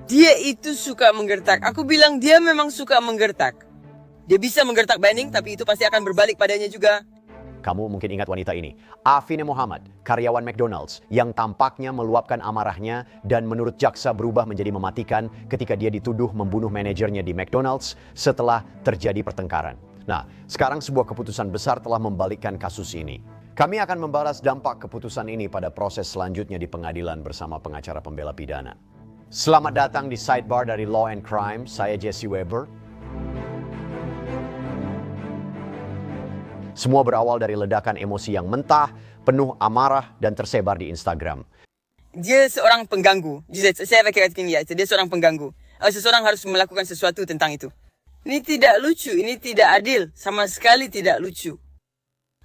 Dia itu suka menggertak. Aku bilang dia memang suka menggertak. Dia bisa menggertak Banning, tapi itu pasti akan berbalik padanya juga. Kamu mungkin ingat wanita ini, Afine Muhammad, karyawan McDonald's yang tampaknya meluapkan amarahnya dan menurut jaksa berubah menjadi mematikan ketika dia dituduh membunuh manajernya di McDonald's setelah terjadi pertengkaran. Nah, sekarang sebuah keputusan besar telah membalikkan kasus ini. Kami akan membalas dampak keputusan ini pada proses selanjutnya di pengadilan bersama pengacara pembela pidana. Selamat datang di Sidebar dari Law and Crime, saya Jesse Weber. Semua berawal dari ledakan emosi yang mentah, penuh amarah, dan tersebar di Instagram. Dia seorang pengganggu. Saya katakan ya, dia seorang pengganggu. Seseorang harus melakukan sesuatu tentang itu. Ini tidak lucu, ini tidak adil. Sama sekali tidak lucu.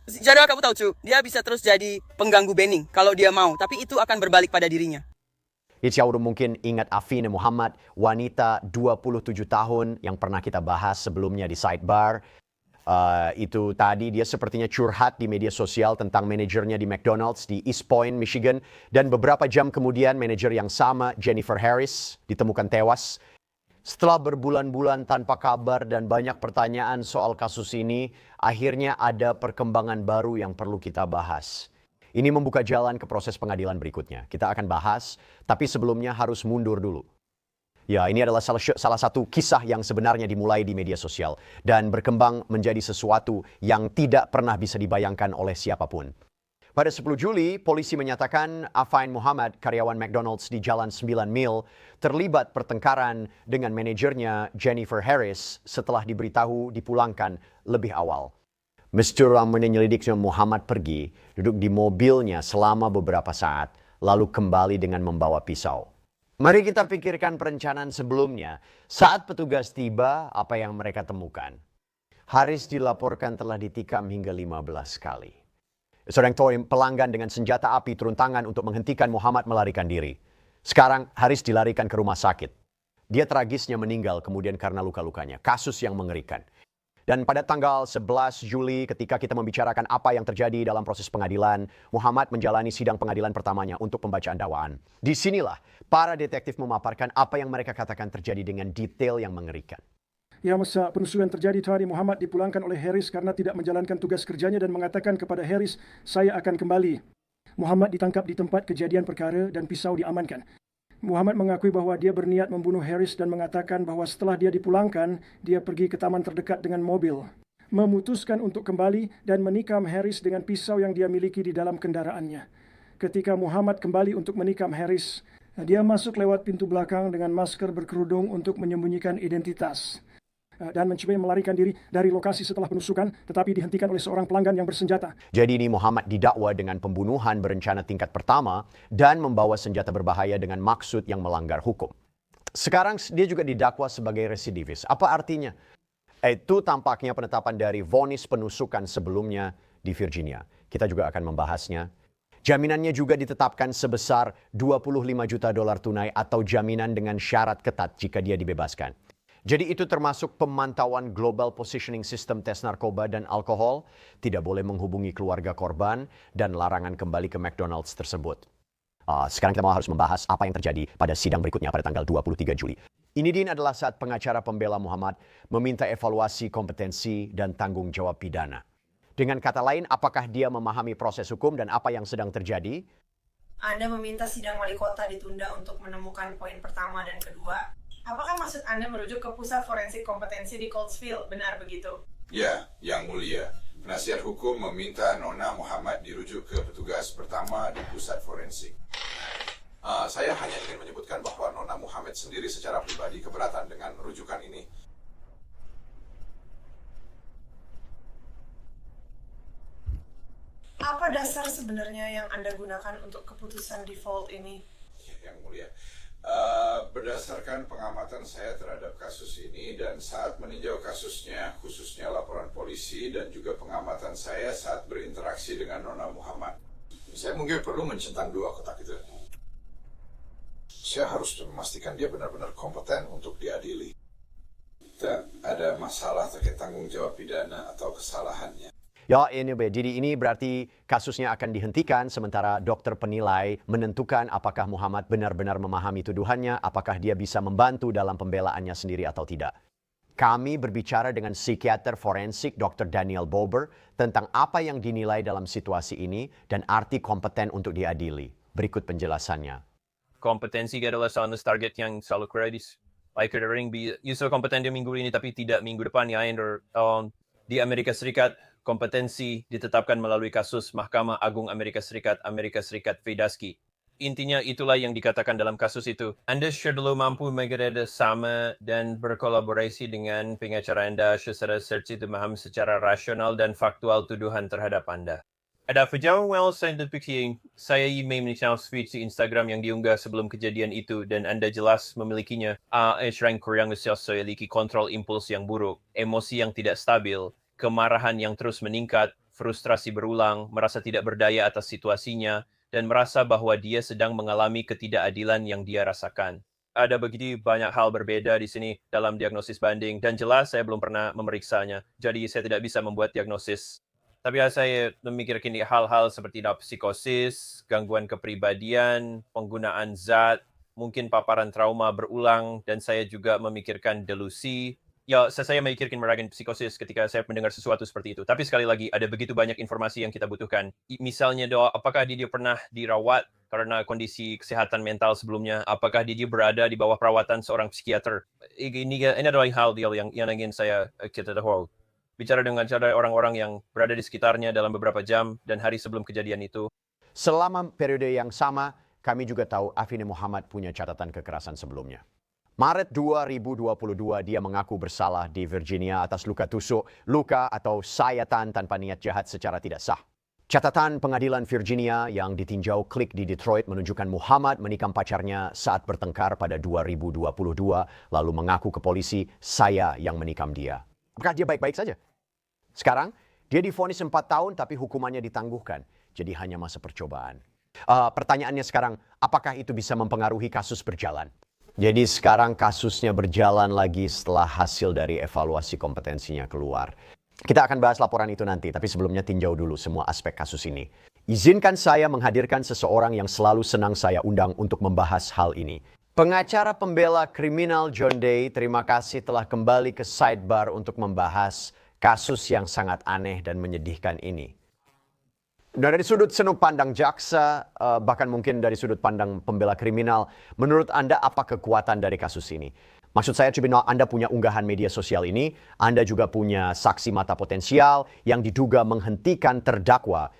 Jadi kamu tahu, Cu, dia bisa terus jadi pengganggu Banning kalau dia mau. Tapi itu akan berbalik pada dirinya. Icyauru mungkin ingat Afine Muhammad, wanita 27 tahun yang pernah kita bahas sebelumnya di Sidebar. Itu tadi dia sepertinya curhat di media sosial tentang manajernya di McDonald's di East Point, Michigan. Dan beberapa jam kemudian manajer yang sama, Jennifer Harris, ditemukan tewas. Setelah berbulan-bulan tanpa kabar dan banyak pertanyaan soal kasus ini, akhirnya ada perkembangan baru yang perlu kita bahas. Ini membuka jalan ke proses pengadilan berikutnya. Kita akan bahas, tapi sebelumnya harus mundur dulu. Ya, ini adalah salah satu kisah yang sebenarnya dimulai di media sosial dan berkembang menjadi sesuatu yang tidak pernah bisa dibayangkan oleh siapapun. Pada 10 Juli, polisi menyatakan Afine Muhammad, karyawan McDonald's di Jalan 9 Mil, terlibat pertengkaran dengan manajernya Jennifer Harris setelah diberitahu dipulangkan lebih awal. Mr. Menyelidiknya Muhammad pergi, duduk di mobilnya selama beberapa saat, lalu kembali dengan membawa pisau. Mari kita pikirkan perencanaan sebelumnya. Saat petugas tiba, apa yang mereka temukan? Haris dilaporkan telah ditikam hingga 15 kali. Seorang pelanggan dengan senjata api turun tangan untuk menghentikan Muhammad melarikan diri. Sekarang Haris dilarikan ke rumah sakit. Dia tragisnya meninggal kemudian karena luka-lukanya. Kasus yang mengerikan. Dan pada tanggal 11 Juli ketika kita membicarakan apa yang terjadi dalam proses pengadilan, Muhammad menjalani sidang pengadilan pertamanya untuk pembacaan dakwaan. Disinilah para detektif memaparkan apa yang mereka katakan terjadi dengan detail yang mengerikan. Ya, masa penusukan terjadi tadi, Muhammad dipulangkan oleh Harris karena tidak menjalankan tugas kerjanya dan mengatakan kepada Harris, saya akan kembali. Muhammad ditangkap di tempat kejadian perkara dan pisau diamankan. Muhammad mengakui bahwa dia berniat membunuh Harris dan mengatakan bahwa setelah dia dipulangkan, dia pergi ke taman terdekat dengan mobil. Memutuskan untuk kembali dan menikam Harris dengan pisau yang dia miliki di dalam kendaraannya. Ketika Muhammad kembali untuk menikam Harris, dia masuk lewat pintu belakang dengan masker berkerudung untuk menyembunyikan identitas. Dan mencoba melarikan diri dari lokasi setelah penusukan, tetapi dihentikan oleh seorang pelanggan yang bersenjata. Jadi ini Muhammad didakwa dengan pembunuhan berencana tingkat pertama dan membawa senjata berbahaya dengan maksud yang melanggar hukum. Sekarang dia juga didakwa sebagai residivis. Apa artinya? Itu tampaknya penetapan dari vonis penusukan sebelumnya di Virginia. Kita juga akan membahasnya. Jaminannya juga ditetapkan sebesar 25 juta dolar tunai atau jaminan dengan syarat ketat jika dia dibebaskan. Jadi itu termasuk pemantauan Global Positioning System tes narkoba dan alkohol, tidak boleh menghubungi keluarga korban, dan larangan kembali ke McDonald's tersebut. Sekarang kita harus membahas apa yang terjadi pada sidang berikutnya pada tanggal 23 Juli. Ini Din adalah saat pengacara pembela Muhammad meminta evaluasi kompetensi dan tanggung jawab pidana. Dengan kata lain, apakah dia memahami proses hukum dan apa yang sedang terjadi? Anda meminta sidang wali kota ditunda untuk menemukan poin pertama dan kedua. Apakah maksud Anda merujuk ke pusat forensik kompetensi di Coatesville? Benar begitu? Ya, Yang Mulia. Penasihat hukum meminta Nona Muhammad dirujuk ke petugas pertama di pusat forensik. Saya hanya ingin menyebutkan bahwa Nona Muhammad sendiri secara pribadi keberatan dengan rujukan ini. Apa dasar sebenarnya yang Anda gunakan untuk keputusan default ini? Yang Mulia. Berdasarkan pengamatan saya terhadap kasus ini dan saat meninjau kasusnya, khususnya laporan polisi dan juga pengamatan saya saat berinteraksi dengan Nona Muhammad, saya mungkin perlu mencentang dua kotak itu. Saya harus memastikan dia benar-benar kompeten untuk diadili. Tidak ada masalah terkait tanggung jawab pidana atau kesalahannya. Ya, jadi ini berarti kasusnya akan dihentikan sementara dokter penilai menentukan apakah Muhammad benar-benar memahami tuduhannya, apakah dia bisa membantu dalam pembelaannya sendiri atau tidak. Kami berbicara dengan psikiater forensik Dr. Daniel Bober tentang apa yang dinilai dalam situasi ini dan arti kompeten untuk diadili. Berikut penjelasannya. Kompetensi adalah salah satu target yang selalu kredis. Like ring Yusuf kompeten di minggu ini tapi tidak minggu depan ya. Di Amerika Serikat, kompetensi ditetapkan melalui kasus Mahkamah Agung Amerika Serikat Fedaski. Intinya itulah yang dikatakan dalam kasus itu. Anda selalu mampu mengerti sama dan berkolaborasi dengan pengacara Anda secara serti memahami secara rasional dan faktual tuduhan terhadap Anda. Ada sejauh saya terpikir, saya meminta tweet di Instagram yang diunggah sebelum kejadian itu dan Anda jelas memilikinya. Sering kurang saya memiliki kontrol impuls yang buruk, emosi yang tidak stabil, kemarahan yang terus meningkat, frustrasi berulang, merasa tidak berdaya atas situasinya, dan merasa bahwa dia sedang mengalami ketidakadilan yang dia rasakan. Ada begitu banyak hal berbeda di sini dalam diagnosis banding, dan jelas saya belum pernah memeriksanya, jadi saya tidak bisa membuat diagnosis. Tapi saya memikirkan hal-hal seperti psikosis, gangguan kepribadian, penggunaan zat, mungkin paparan trauma berulang, dan saya juga memikirkan delusi. Ya, saya memikirkan merasakan psikosis ketika saya mendengar sesuatu seperti itu. Tapi sekali lagi, ada begitu banyak informasi yang kita butuhkan. Misalnya, apakah dia pernah dirawat karena kondisi kesehatan mental sebelumnya? Apakah dia berada di bawah perawatan seorang psikiater? Ini adalah hal yang ingin saya kita tahu. Bicara dengan cara orang-orang yang berada di sekitarnya dalam beberapa jam dan hari sebelum kejadian itu. Selama periode yang sama, kami juga tahu Afini Muhammad punya catatan kekerasan sebelumnya. Maret 2022, dia mengaku bersalah di Virginia atas luka tusuk, luka atau sayatan tanpa niat jahat secara tidak sah. Catatan pengadilan Virginia yang ditinjau Klik di Detroit menunjukkan Muhammad menikam pacarnya saat bertengkar pada 2022, lalu mengaku ke polisi, saya yang menikam dia. Apakah dia baik-baik saja? Sekarang, dia divonis 4 tahun tapi hukumannya ditangguhkan. Jadi hanya masa percobaan. Pertanyaannya sekarang, apakah itu bisa mempengaruhi kasus berjalan? Jadi sekarang kasusnya berjalan lagi setelah hasil dari evaluasi kompetensinya keluar. Kita akan bahas laporan itu nanti, tapi sebelumnya tinjau dulu semua aspek kasus ini. Izinkan saya menghadirkan seseorang yang selalu senang saya undang untuk membahas hal ini. Pengacara pembela kriminal John Day, terima kasih telah kembali ke Sidebar untuk membahas kasus yang sangat aneh dan menyedihkan ini. Nah, dari sudut sudut pandang jaksa, bahkan mungkin dari sudut pandang pembela kriminal, menurut Anda apa kekuatan dari kasus ini? Maksud saya, Anda punya unggahan media sosial ini, Anda juga punya saksi mata potensial yang diduga menghentikan terdakwa.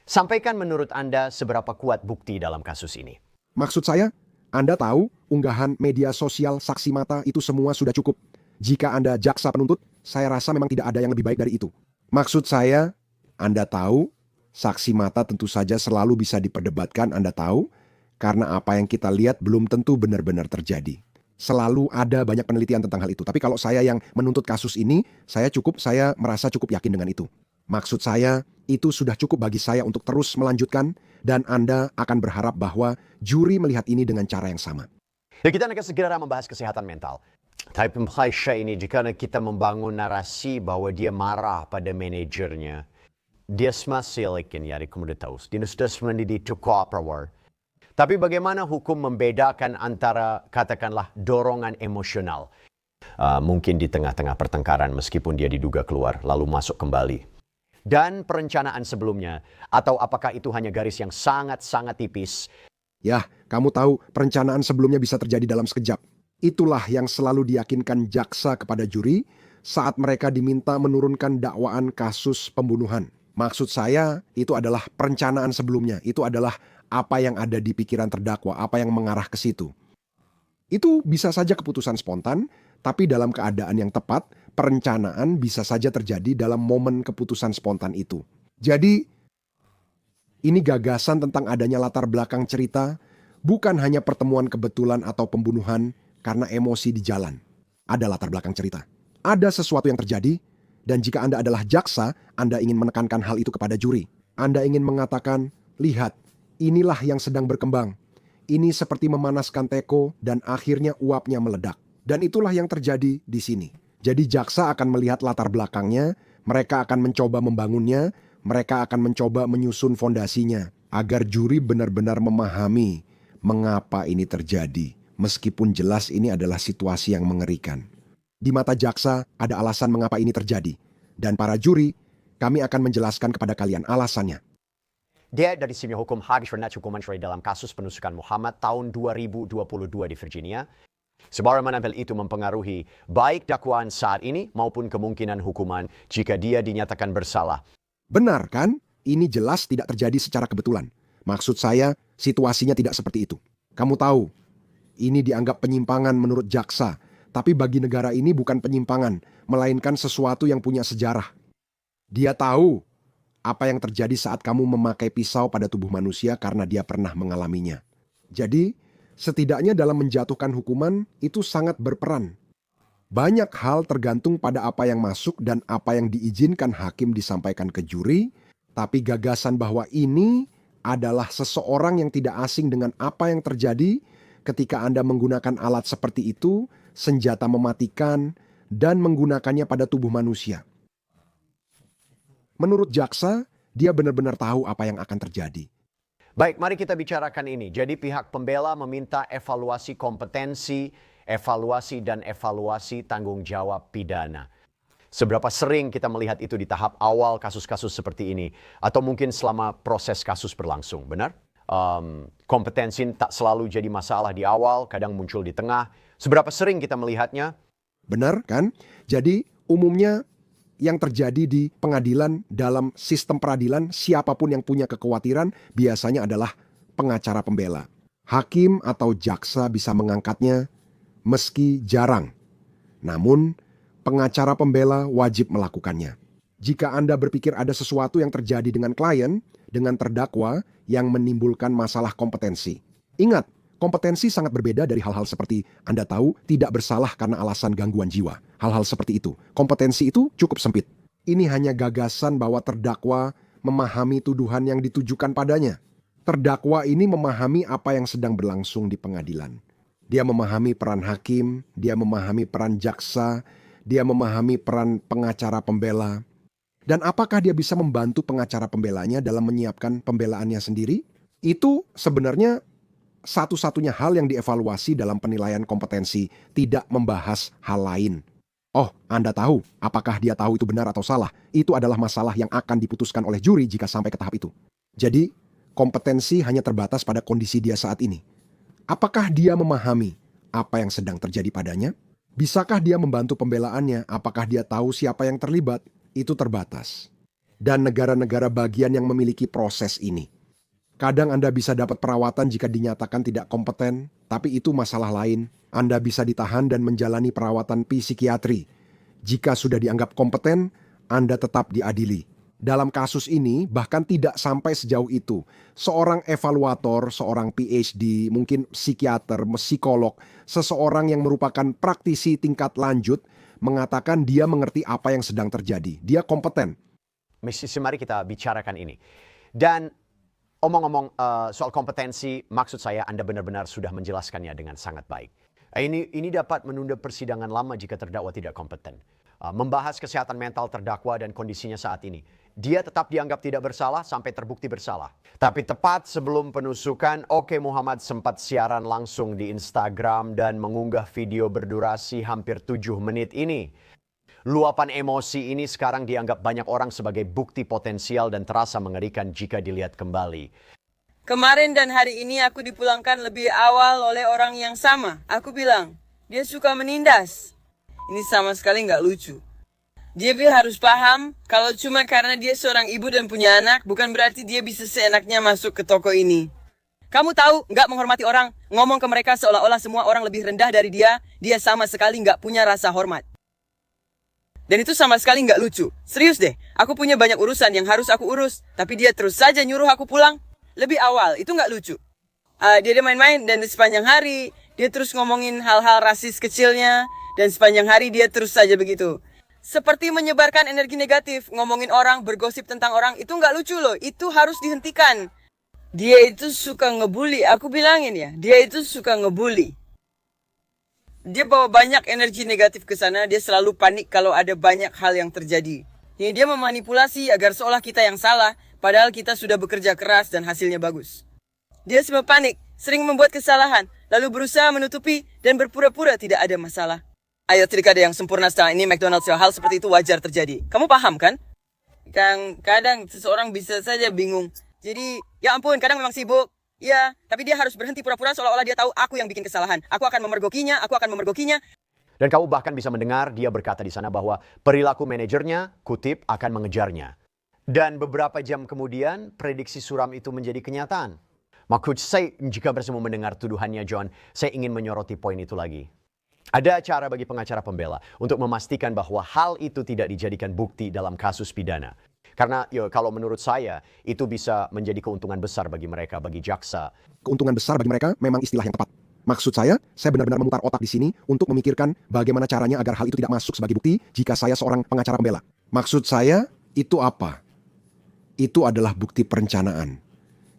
Sampaikan menurut Anda seberapa kuat bukti dalam kasus ini. Maksud saya, Anda tahu unggahan media sosial saksi mata itu semua sudah cukup. Jika Anda jaksa penuntut, saya rasa memang tidak ada yang lebih baik dari itu. Maksud saya, Anda tahu saksi mata tentu saja selalu bisa diperdebatkan, Anda tahu, karena apa yang kita lihat belum tentu benar-benar terjadi. Selalu ada banyak penelitian tentang hal itu. Tapi kalau saya yang menuntut kasus ini, saya merasa cukup yakin dengan itu. Maksud saya, itu sudah cukup bagi saya untuk terus melanjutkan, dan Anda akan berharap bahwa juri melihat ini dengan cara yang sama. Dan kita akan segera membahas kesehatan mental. Tapi Malaysia ini, jika kita membangun narasi bahwa dia marah pada manajernya, dia masih yakin ya di komunitas. Dia sudah menjadi cukup power. Tapi bagaimana hukum membedakan antara katakanlah dorongan emosional? Mungkin di tengah-tengah pertengkaran meskipun dia diduga keluar lalu masuk kembali. Dan perencanaan sebelumnya, atau apakah itu hanya garis yang sangat-sangat tipis? Ya, kamu tahu perencanaan sebelumnya bisa terjadi dalam sekejap. Itulah yang selalu diyakinkan jaksa kepada juri saat mereka diminta menurunkan dakwaan kasus pembunuhan. Maksud saya, itu adalah perencanaan sebelumnya. Itu adalah apa yang ada di pikiran terdakwa, apa yang mengarah ke situ. Itu bisa saja keputusan spontan, tapi dalam keadaan yang tepat, perencanaan bisa saja terjadi dalam momen keputusan spontan itu. Jadi, ini gagasan tentang adanya latar belakang cerita, bukan hanya pertemuan kebetulan atau pembunuhan karena emosi di jalan. Ada latar belakang cerita. Ada sesuatu yang terjadi, dan jika Anda adalah jaksa, Anda ingin menekankan hal itu kepada juri. Anda ingin mengatakan, lihat, inilah yang sedang berkembang. Ini seperti memanaskan teko dan akhirnya uapnya meledak. Dan itulah yang terjadi di sini. Jadi jaksa akan melihat latar belakangnya, Mereka akan mencoba membangunnya, mereka akan mencoba menyusun fondasinya agar juri benar-benar memahami mengapa ini terjadi. Meskipun jelas ini adalah situasi yang mengerikan. Di mata jaksa ada alasan mengapa ini terjadi. Dan para juri, kami akan menjelaskan kepada kalian alasannya. Dia dari sini hukum habis rendah hukuman cerai dalam kasus penusukan Muhammad tahun 2022 di Virginia. Sebagaimana hal itu mempengaruhi baik dakwaan saat ini maupun kemungkinan hukuman jika dia dinyatakan bersalah. Benar kan? Ini jelas tidak terjadi secara kebetulan. Maksud saya, situasinya tidak seperti itu. Kamu tahu, ini dianggap penyimpangan menurut jaksa. Tapi bagi negara ini bukan penyimpangan, melainkan sesuatu yang punya sejarah. Dia tahu apa yang terjadi saat kamu memakai pisau pada tubuh manusia karena dia pernah mengalaminya. Jadi, setidaknya dalam menjatuhkan hukuman itu sangat berperan. Banyak hal tergantung pada apa yang masuk dan apa yang diizinkan hakim disampaikan ke juri, tapi gagasan bahwa ini adalah seseorang yang tidak asing dengan apa yang terjadi ketika Anda menggunakan alat seperti itu, senjata mematikan, dan menggunakannya pada tubuh manusia. Menurut jaksa, dia benar-benar tahu apa yang akan terjadi. Baik, mari kita bicarakan ini. Jadi pihak pembela meminta evaluasi kompetensi, evaluasi dan evaluasi tanggung jawab pidana. Seberapa sering kita melihat itu di tahap awal kasus-kasus seperti ini? Atau mungkin selama proses kasus berlangsung, benar? Kompetensi tak selalu jadi masalah di awal, kadang muncul di tengah. Seberapa sering kita melihatnya? Benar kan? Jadi umumnya yang terjadi di pengadilan dalam sistem peradilan, siapapun yang punya kekhawatiran biasanya adalah pengacara pembela. Hakim atau jaksa bisa mengangkatnya meski jarang. Namun, pengacara pembela wajib melakukannya. Jika Anda berpikir ada sesuatu yang terjadi dengan klien, dengan terdakwa yang menimbulkan masalah kompetensi. Ingat, kompetensi sangat berbeda dari hal-hal seperti Anda tahu tidak bersalah karena alasan gangguan jiwa. Hal-hal seperti itu. Kompetensi itu cukup sempit. Ini hanya gagasan bahwa terdakwa memahami tuduhan yang ditujukan padanya. Terdakwa ini memahami apa yang sedang berlangsung di pengadilan. Dia memahami peran hakim, dia memahami peran jaksa, dia memahami peran pengacara pembela. Dan apakah dia bisa membantu pengacara pembelanya dalam menyiapkan pembelaannya sendiri? Itu sebenarnya satu-satunya hal yang dievaluasi dalam penilaian kompetensi, tidak membahas hal lain. Oh, Anda tahu apakah dia tahu itu benar atau salah? Itu adalah masalah yang akan diputuskan oleh juri jika sampai ke tahap itu. Jadi, kompetensi hanya terbatas pada kondisi dia saat ini. Apakah dia memahami apa yang sedang terjadi padanya? Bisakah dia membantu pembelaannya? Apakah dia tahu siapa yang terlibat? Itu terbatas. Dan negara-negara bagian yang memiliki proses ini. Kadang Anda bisa dapat perawatan jika dinyatakan tidak kompeten, tapi itu masalah lain. Anda bisa ditahan dan menjalani perawatan psikiatri. Jika sudah dianggap kompeten, Anda tetap diadili. Dalam kasus ini, bahkan tidak sampai sejauh itu. Seorang evaluator, seorang PhD, mungkin psikiater, psikolog, seseorang yang merupakan praktisi tingkat lanjut, mengatakan dia mengerti apa yang sedang terjadi. Dia kompeten. Mari kita bicarakan ini. Dan omong-omong soal kompetensi, maksud saya Anda benar-benar sudah menjelaskannya dengan sangat baik. Ini dapat menunda persidangan lama jika terdakwa tidak kompeten. Membahas kesehatan mental terdakwa dan kondisinya saat ini. Dia tetap dianggap tidak bersalah sampai terbukti bersalah. Tapi tepat sebelum penusukan, Oke Muhammad sempat siaran langsung di Instagram dan mengunggah video berdurasi hampir 7 menit ini. Luapan emosi ini sekarang dianggap banyak orang sebagai bukti potensial dan terasa mengerikan jika dilihat kembali. Kemarin dan hari ini aku dipulangkan lebih awal oleh orang yang sama. Aku bilang, dia suka menindas. Ini sama sekali nggak lucu. Dia harus paham, kalau cuma karena dia seorang ibu dan punya anak, bukan berarti dia bisa seenaknya masuk ke toko ini. Kamu tahu, nggak menghormati orang, ngomong ke mereka seolah-olah semua orang lebih rendah dari dia sama sekali nggak punya rasa hormat. Dan itu sama sekali nggak lucu. Serius deh, aku punya banyak urusan yang harus aku urus, tapi dia terus saja nyuruh aku pulang. Lebih awal, itu nggak lucu. Dia main-main dan di sepanjang hari, dia terus ngomongin hal-hal rasis kecilnya, dan sepanjang hari dia terus saja begitu. Seperti menyebarkan energi negatif, ngomongin orang, bergosip tentang orang, itu nggak lucu loh, itu harus dihentikan. Dia itu suka ngebully, aku bilangin ya, dia itu suka ngebully. Dia bawa banyak energi negatif ke sana, dia selalu panik kalau ada banyak hal yang terjadi. Yang dia memanipulasi agar seolah kita yang salah, padahal kita sudah bekerja keras dan hasilnya bagus. Dia semua panik, sering membuat kesalahan, lalu berusaha menutupi dan berpura-pura tidak ada masalah. Ayo, tidak ada yang sempurna setelah ini McDonald's. Hal seperti itu wajar terjadi. Kamu paham kan? Kadang seseorang bisa saja bingung. Jadi, ya ampun, kadang memang sibuk. Ya, tapi dia harus berhenti pura-pura seolah-olah dia tahu aku yang bikin kesalahan. Aku akan memergokinya. Dan kamu bahkan bisa mendengar dia berkata di sana bahwa perilaku manajernya, kutip, akan mengejarnya. Dan beberapa jam kemudian, prediksi suram itu menjadi kenyataan. Maksud saya, jika bersama mendengar tuduhannya John, saya ingin menyoroti poin itu lagi. Ada cara bagi pengacara pembela untuk memastikan bahwa hal itu tidak dijadikan bukti dalam kasus pidana. Karena kalau menurut saya, itu bisa menjadi keuntungan besar bagi mereka, bagi jaksa. Keuntungan besar bagi mereka memang istilah yang tepat. Maksud saya benar-benar memutar otak di sini untuk memikirkan bagaimana caranya agar hal itu tidak masuk sebagai bukti jika saya seorang pengacara pembela. Maksud saya, itu apa? Itu adalah bukti perencanaan.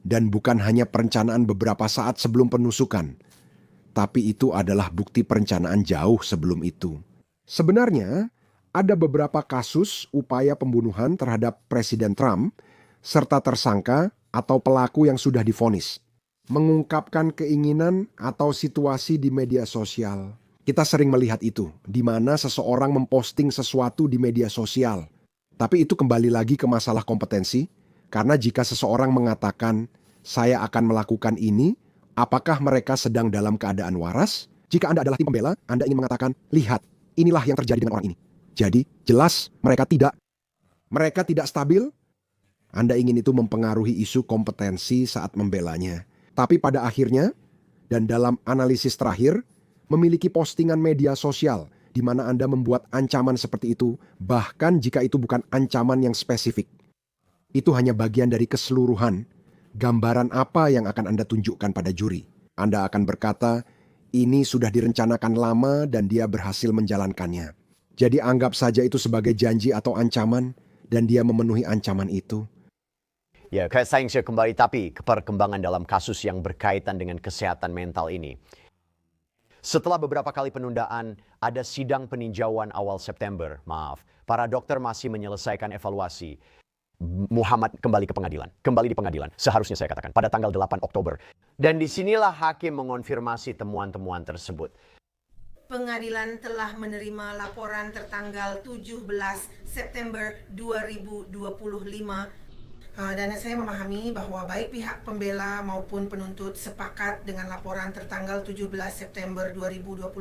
Dan bukan hanya perencanaan beberapa saat sebelum penusukan. Tapi itu adalah bukti perencanaan jauh sebelum itu. Sebenarnya, ada beberapa kasus upaya pembunuhan terhadap Presiden Trump serta tersangka atau pelaku yang sudah divonis. Mengungkapkan keinginan atau situasi di media sosial. Kita sering melihat itu, di mana seseorang memposting sesuatu di media sosial. Tapi itu kembali lagi ke masalah kompetensi, karena jika seseorang mengatakan, saya akan melakukan ini, apakah mereka sedang dalam keadaan waras? Jika Anda adalah tim pembela, Anda ingin mengatakan, lihat, inilah yang terjadi dengan orang ini. Jadi, jelas mereka tidak stabil. Anda ingin itu mempengaruhi isu kompetensi saat membelanya. Tapi pada akhirnya, dan dalam analisis terakhir, memiliki postingan media sosial di mana Anda membuat ancaman seperti itu, bahkan jika itu bukan ancaman yang spesifik. Itu hanya bagian dari keseluruhan, gambaran apa yang akan Anda tunjukkan pada juri. Anda akan berkata, ini sudah direncanakan lama dan dia berhasil menjalankannya. Jadi anggap saja itu sebagai janji atau ancaman, dan dia memenuhi ancaman itu. Ya, saya kembali tapi ke perkembangan dalam kasus yang berkaitan dengan kesehatan mental ini. Setelah beberapa kali penundaan, ada sidang peninjauan awal September. Para dokter masih menyelesaikan evaluasi. Muhammad kembali di pengadilan, seharusnya saya katakan, pada tanggal 8 Oktober. Dan disinilah hakim mengonfirmasi temuan-temuan tersebut. Pengadilan telah menerima laporan tertanggal 17 September 2025. Dan saya memahami bahwa baik pihak pembela maupun penuntut sepakat dengan laporan tertanggal 17 September 2025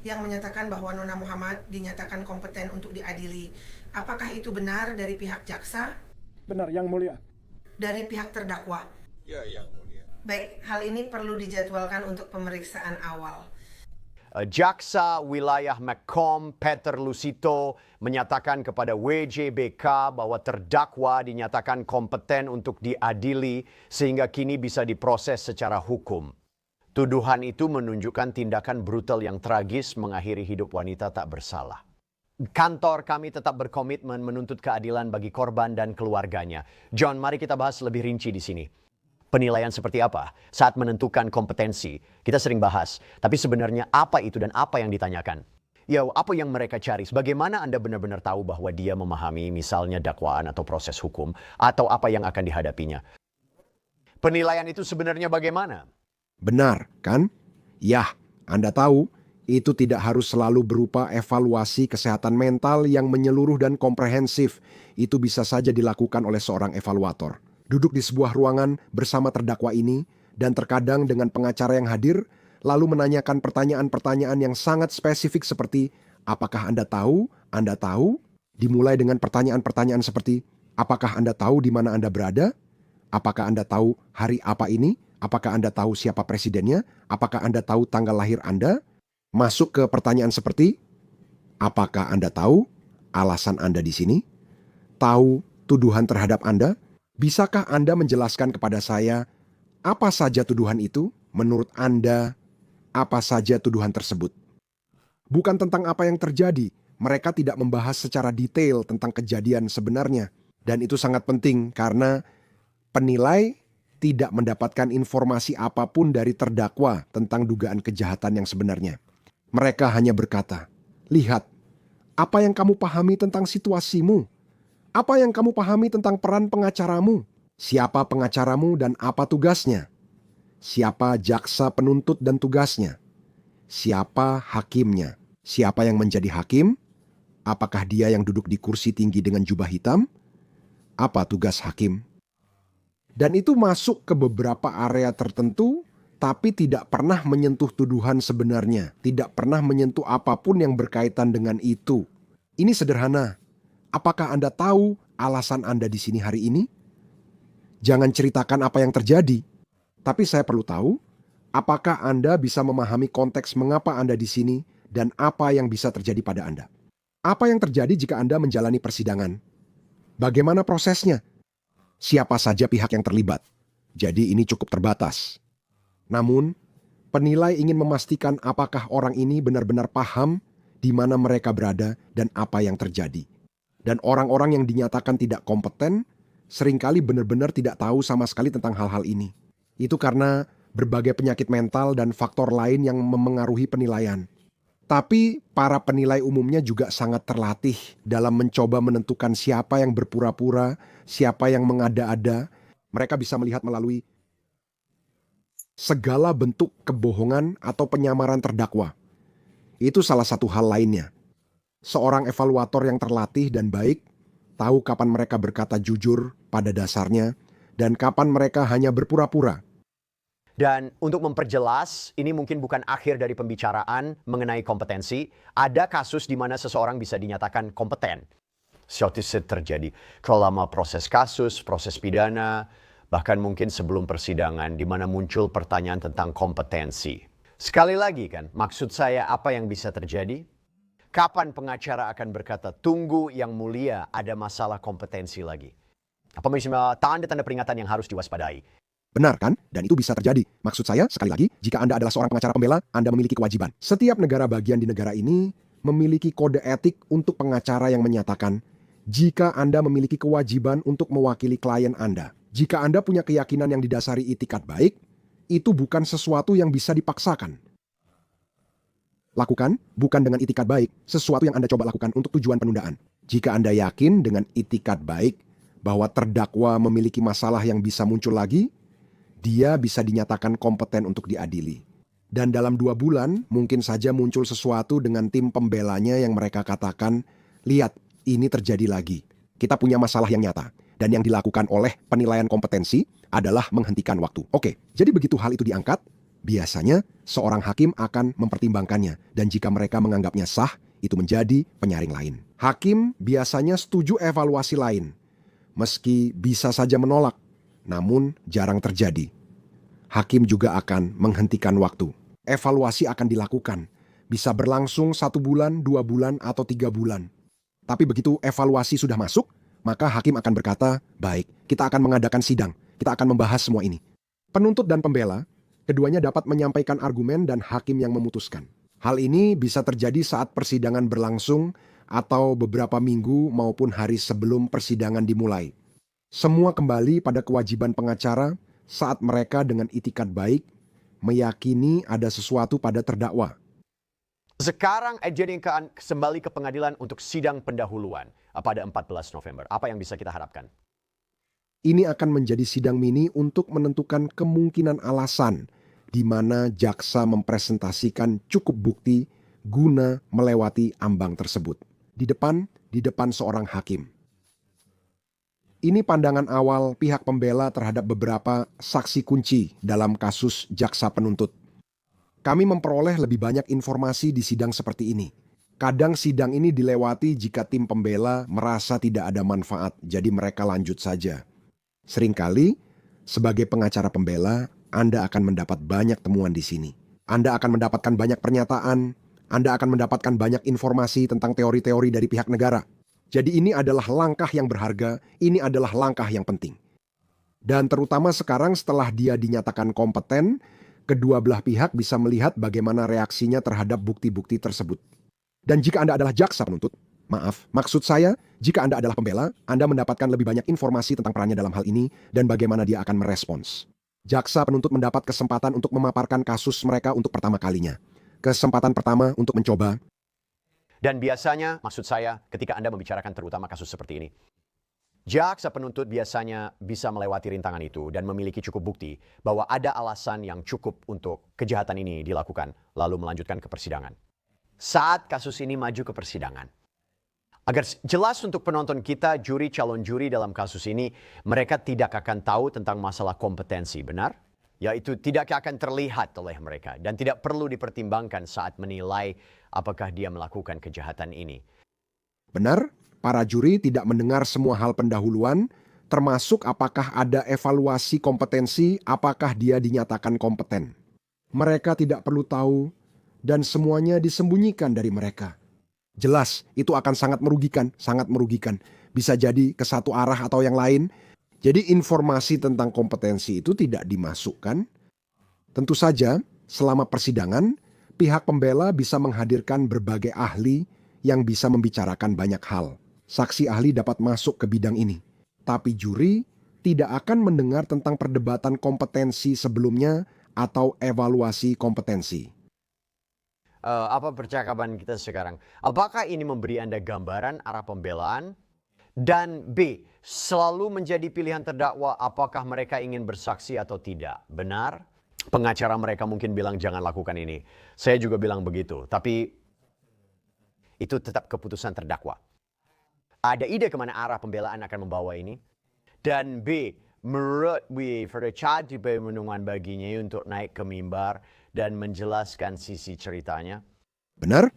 yang menyatakan bahwa Nona Muhammad dinyatakan kompeten untuk diadili. Apakah itu benar dari pihak jaksa? Benar, Yang Mulia. Dari pihak terdakwa? Ya, Yang Mulia. Baik, hal ini perlu dijadwalkan untuk pemeriksaan awal. Jaksa wilayah Macomb, Peter Lucito, menyatakan kepada WJBK bahwa terdakwa dinyatakan kompeten untuk diadili sehingga kini bisa diproses secara hukum. Tuduhan itu menunjukkan tindakan brutal yang tragis mengakhiri hidup wanita tak bersalah. Kantor kami tetap berkomitmen menuntut keadilan bagi korban dan keluarganya. John, mari kita bahas lebih rinci di sini. Penilaian seperti apa saat menentukan kompetensi? Kita sering bahas, tapi sebenarnya apa itu dan apa yang ditanyakan? Ya, apa yang mereka cari? Bagaimana Anda benar-benar tahu bahwa dia memahami misalnya dakwaan atau proses hukum atau apa yang akan dihadapinya? Penilaian itu sebenarnya bagaimana? Benar, kan? Yah, Anda tahu, itu tidak harus selalu berupa evaluasi kesehatan mental yang menyeluruh dan komprehensif. Itu bisa saja dilakukan oleh seorang evaluator. Duduk di sebuah ruangan bersama terdakwa ini, dan terkadang dengan pengacara yang hadir, lalu menanyakan pertanyaan-pertanyaan yang sangat spesifik seperti, apakah Anda tahu? Anda tahu? Dimulai dengan pertanyaan-pertanyaan seperti, apakah Anda tahu di mana Anda berada? Apakah Anda tahu hari apa ini? Apakah Anda tahu siapa presidennya? Apakah Anda tahu tanggal lahir Anda? Masuk ke pertanyaan seperti, apakah Anda tahu alasan Anda di sini? Tahu tuduhan terhadap Anda? Bisakah Anda menjelaskan kepada saya apa saja tuduhan itu? Menurut Anda, apa saja tuduhan tersebut? Bukan tentang apa yang terjadi. Mereka tidak membahas secara detail tentang kejadian sebenarnya. Dan itu sangat penting karena penilai tidak mendapatkan informasi apapun dari terdakwa tentang dugaan kejahatan yang sebenarnya. Mereka hanya berkata, lihat, apa yang kamu pahami tentang situasimu? Apa yang kamu pahami tentang peran pengacaramu? Siapa pengacaramu dan apa tugasnya? Siapa jaksa penuntut dan tugasnya? Siapa hakimnya? Siapa yang menjadi hakim? Apakah dia yang duduk di kursi tinggi dengan jubah hitam? Apa tugas hakim? Dan itu masuk ke beberapa area tertentu, tapi tidak pernah menyentuh tuduhan sebenarnya. Tidak pernah menyentuh apapun yang berkaitan dengan itu. Ini sederhana. Apakah Anda tahu alasan Anda di sini hari ini? Jangan ceritakan apa yang terjadi. Tapi saya perlu tahu, apakah Anda bisa memahami konteks mengapa Anda di sini dan apa yang bisa terjadi pada Anda? Apa yang terjadi jika Anda menjalani persidangan? Bagaimana prosesnya? Siapa saja pihak yang terlibat? Jadi ini cukup terbatas. Namun, penilai ingin memastikan apakah orang ini benar-benar paham di mana mereka berada dan apa yang terjadi. Dan orang-orang yang dinyatakan tidak kompeten seringkali benar-benar tidak tahu sama sekali tentang hal-hal ini. Itu karena berbagai penyakit mental dan faktor lain yang memengaruhi penilaian. Tapi para penilai umumnya juga sangat terlatih dalam mencoba menentukan siapa yang berpura-pura, siapa yang mengada-ada. Mereka bisa melihat melalui segala bentuk kebohongan atau penyamaran terdakwa. Itu salah satu hal lainnya. Seorang evaluator yang terlatih dan baik tahu kapan mereka berkata jujur pada dasarnya dan kapan mereka hanya berpura-pura. Dan untuk memperjelas, ini mungkin bukan akhir dari pembicaraan mengenai kompetensi. Ada kasus di mana seseorang bisa dinyatakan kompeten. Suatu terjadi selama proses kasus, proses pidana, bahkan mungkin sebelum persidangan di mana muncul pertanyaan tentang kompetensi. Sekali lagi kan, maksud saya apa yang bisa terjadi? Kapan pengacara akan berkata, tunggu yang mulia, ada masalah kompetensi lagi? Apa misalnya tanda-tanda peringatan yang harus diwaspadai? Benar kan? Dan itu bisa terjadi. Maksud saya, sekali lagi, jika Anda adalah seorang pengacara pembela, Anda memiliki kewajiban. Setiap negara bagian di negara ini memiliki kode etik untuk pengacara yang menyatakan jika Anda memiliki kewajiban untuk mewakili klien Anda. Jika Anda punya keyakinan yang didasari itikat baik, itu bukan sesuatu yang bisa dipaksakan. Lakukan, bukan dengan itikat baik, sesuatu yang Anda coba lakukan untuk tujuan penundaan. Jika Anda yakin dengan itikat baik bahwa terdakwa memiliki masalah yang bisa muncul lagi, dia bisa dinyatakan kompeten untuk diadili. Dan dalam 2 bulan, mungkin saja muncul sesuatu dengan tim pembelanya yang mereka katakan, lihat, ini terjadi lagi. Kita punya masalah yang nyata. Dan yang dilakukan oleh penilaian kompetensi adalah menghentikan waktu. Oke, jadi begitu hal itu diangkat, biasanya seorang hakim akan mempertimbangkannya. Dan jika mereka menganggapnya sah, itu menjadi penyaring lain. Hakim biasanya setuju evaluasi lain. Meski bisa saja menolak, namun jarang terjadi. Hakim juga akan menghentikan waktu. Evaluasi akan dilakukan. Bisa berlangsung 1 bulan, 2 bulan, atau 3 bulan. Tapi begitu evaluasi sudah masuk, maka hakim akan berkata, baik, kita akan mengadakan sidang. Kita akan membahas semua ini. Penuntut dan pembela, keduanya dapat menyampaikan argumen dan hakim yang memutuskan. Hal ini bisa terjadi saat persidangan berlangsung atau beberapa minggu maupun hari sebelum persidangan dimulai. Semua kembali pada kewajiban pengacara saat mereka dengan itikat baik meyakini ada sesuatu pada terdakwa. Sekarang dijadikan kembali ke pengadilan untuk sidang pendahuluan pada 14 November. Apa yang bisa kita harapkan? Ini akan menjadi sidang mini untuk menentukan kemungkinan alasan di mana jaksa mempresentasikan cukup bukti guna melewati ambang tersebut. Di depan seorang hakim. Ini pandangan awal pihak pembela terhadap beberapa saksi kunci dalam kasus jaksa penuntut. Kami memperoleh lebih banyak informasi di sidang seperti ini. Kadang sidang ini dilewati jika tim pembela merasa tidak ada manfaat, jadi mereka lanjut saja. Seringkali, sebagai pengacara pembela, Anda akan mendapat banyak temuan di sini. Anda akan mendapatkan banyak pernyataan, Anda akan mendapatkan banyak informasi tentang teori-teori dari pihak negara. Jadi ini adalah langkah yang berharga, ini adalah langkah yang penting. Dan terutama sekarang setelah dia dinyatakan kompeten, kedua belah pihak bisa melihat bagaimana reaksinya terhadap bukti-bukti tersebut. Dan jika Anda adalah jaksa penuntut, maksud saya, jika Anda adalah pembela, Anda mendapatkan lebih banyak informasi tentang perannya dalam hal ini dan bagaimana dia akan merespons. Jaksa penuntut mendapat kesempatan untuk memaparkan kasus mereka untuk pertama kalinya. Kesempatan pertama untuk mencoba. Dan biasanya, maksud saya, ketika Anda membicarakan terutama kasus seperti ini, Jaksa penuntut biasanya bisa melewati rintangan itu dan memiliki cukup bukti bahwa ada alasan yang cukup untuk kejahatan ini dilakukan, lalu melanjutkan ke persidangan. Saat kasus ini maju ke persidangan, agar jelas untuk penonton kita, juri, calon juri dalam kasus ini, mereka tidak akan tahu tentang masalah kompetensi, benar? Yaitu tidak akan terlihat oleh mereka dan tidak perlu dipertimbangkan saat menilai apakah dia melakukan kejahatan ini. Benar, para juri tidak mendengar semua hal pendahuluan, termasuk apakah ada evaluasi kompetensi, apakah dia dinyatakan kompeten. Mereka tidak perlu tahu dan semuanya disembunyikan dari mereka. Jelas, itu akan sangat merugikan, sangat merugikan. Bisa jadi ke satu arah atau yang lain. Jadi informasi tentang kompetensi itu tidak dimasukkan. Tentu saja, selama persidangan, pihak pembela bisa menghadirkan berbagai ahli yang bisa membicarakan banyak hal. Saksi ahli dapat masuk ke bidang ini. Tapi juri tidak akan mendengar tentang perdebatan kompetensi sebelumnya atau evaluasi kompetensi. Apa percakapan kita sekarang? Apakah ini memberi Anda gambaran arah pembelaan? Dan B, selalu menjadi pilihan terdakwa apakah mereka ingin bersaksi atau tidak. Benar? Pengacara mereka mungkin bilang jangan lakukan ini. Saya juga bilang begitu. Tapi itu tetap keputusan terdakwa. Ada ide kemana arah pembelaan akan membawa ini? Dan B, menurut Richard perlindungan baginya untuk naik ke mimbar dan menjelaskan sisi ceritanya? Benar?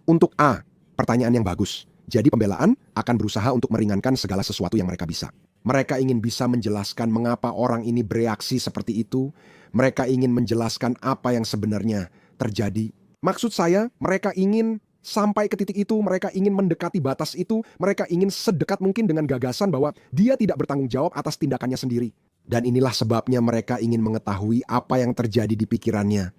Untuk A, pertanyaan yang bagus. Jadi pembelaan akan berusaha untuk meringankan segala sesuatu yang mereka bisa. Mereka ingin bisa menjelaskan mengapa orang ini bereaksi seperti itu. Mereka ingin menjelaskan apa yang sebenarnya terjadi. Maksud saya, mereka ingin sampai ke titik itu, mereka ingin mendekati batas itu, mereka ingin sedekat mungkin dengan gagasan bahwa dia tidak bertanggung jawab atas tindakannya sendiri. Dan inilah sebabnya mereka ingin mengetahui apa yang terjadi di pikirannya.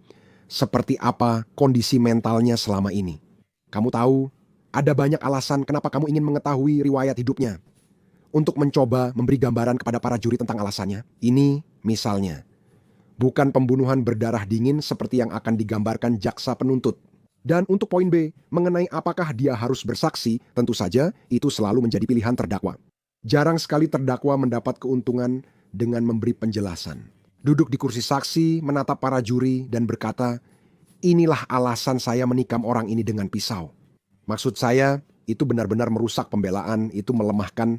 Seperti apa kondisi mentalnya selama ini. Kamu tahu, ada banyak alasan kenapa kamu ingin mengetahui riwayat hidupnya. Untuk mencoba memberi gambaran kepada para juri tentang alasannya. Ini misalnya, bukan pembunuhan berdarah dingin seperti yang akan digambarkan jaksa penuntut. Dan untuk poin B, mengenai apakah dia harus bersaksi, tentu saja itu selalu menjadi pilihan terdakwa. Jarang sekali terdakwa mendapat keuntungan dengan memberi penjelasan. Duduk di kursi saksi, menatap para juri dan berkata, inilah alasan saya menikam orang ini dengan pisau. Maksud saya, itu benar-benar merusak pembelaan, itu melemahkan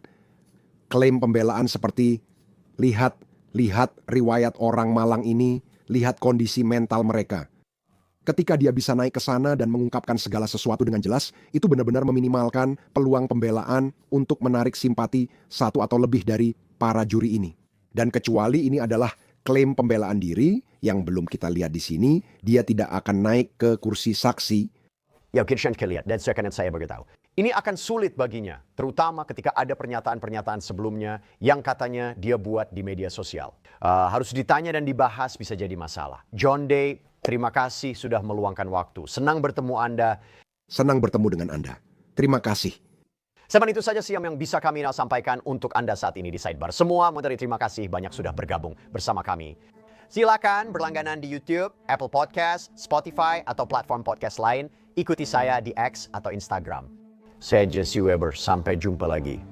klaim pembelaan seperti lihat riwayat orang malang ini, lihat kondisi mental mereka. Ketika dia bisa naik ke sana dan mengungkapkan segala sesuatu dengan jelas, itu benar-benar meminimalkan peluang pembelaan untuk menarik simpati satu atau lebih dari para juri ini. Dan kecuali ini adalah klaim pembelaan diri yang belum kita lihat di sini, dia tidak akan naik ke kursi saksi. Ya, Kirsten lihat dan saya beritahu. Ini akan sulit baginya, terutama ketika ada pernyataan-pernyataan sebelumnya yang katanya dia buat di media sosial. Harus ditanya dan dibahas bisa jadi masalah. John Day, terima kasih sudah meluangkan waktu. Senang bertemu Anda. Senang bertemu dengan Anda. Terima kasih. Sebenarnya itu saja sih yang bisa kami sampaikan untuk Anda saat ini di Sidebar. Semua materi terima kasih banyak sudah bergabung bersama kami. Silakan berlangganan di YouTube, Apple Podcast, Spotify, atau platform podcast lain. Ikuti saya di X atau Instagram. Saya Jesse Weber, sampai jumpa lagi.